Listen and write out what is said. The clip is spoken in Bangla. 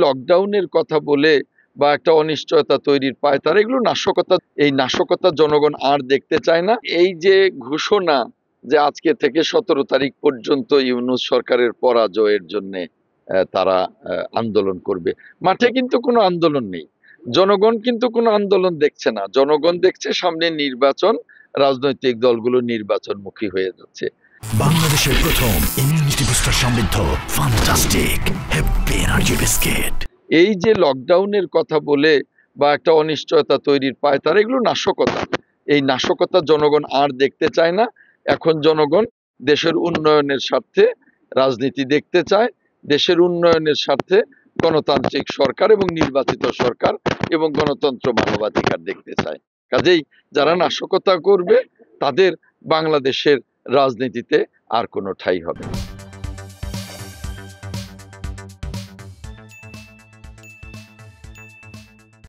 লকডাউনের কথা বলে বা একটা অনিশ্চয়তা তৈরির পায়তারা, এগুলো নাশকতা। এই নাশকতা জনগণ আর দেখতে চায় না। এই যে ঘোষণা যে আজকে থেকে 17 তারিখ পর্যন্ত ইউনূস সরকারের পরাজয়ের জন্য তারা আন্দোলন করবে, মাঠে কিন্তু কোনো আন্দোলন নেই। জনগণ কিন্তু কোনো আন্দোলন দেখছে না। জনগণ দেখছে সামনে নির্বাচন, রাজনৈতিক দলগুলো নির্বাচনমুখী হয়ে যাচ্ছে। বাংলাদেশের প্রথম ইমিউনিটি বুস্টার সমৃদ্ধ ফ্যান্টাস্টিক হ্যাপি এনার্জি বিস্কিট। এই যে লকডাউনের কথা বলে বা একটা অনিশ্চয়তা তৈরির পায়তারা, এগুলো নাশকতা। এই নাশকতা জনগণ আর দেখতে চায় না। এখন জনগণ দেশের উন্নয়নের স্বার্থে রাজনীতি দেখতে চায়, দেশের উন্নয়নের স্বার্থে গণতান্ত্রিক সরকার এবং নির্বাচিত সরকার এবং গণতন্ত্র মানবাধিকার দেখতে চায়। কাজেই যারা নাশকতা করবে তাদের বাংলাদেশের রাজনীতিতে আর কোনো ঠাঁই হবে না।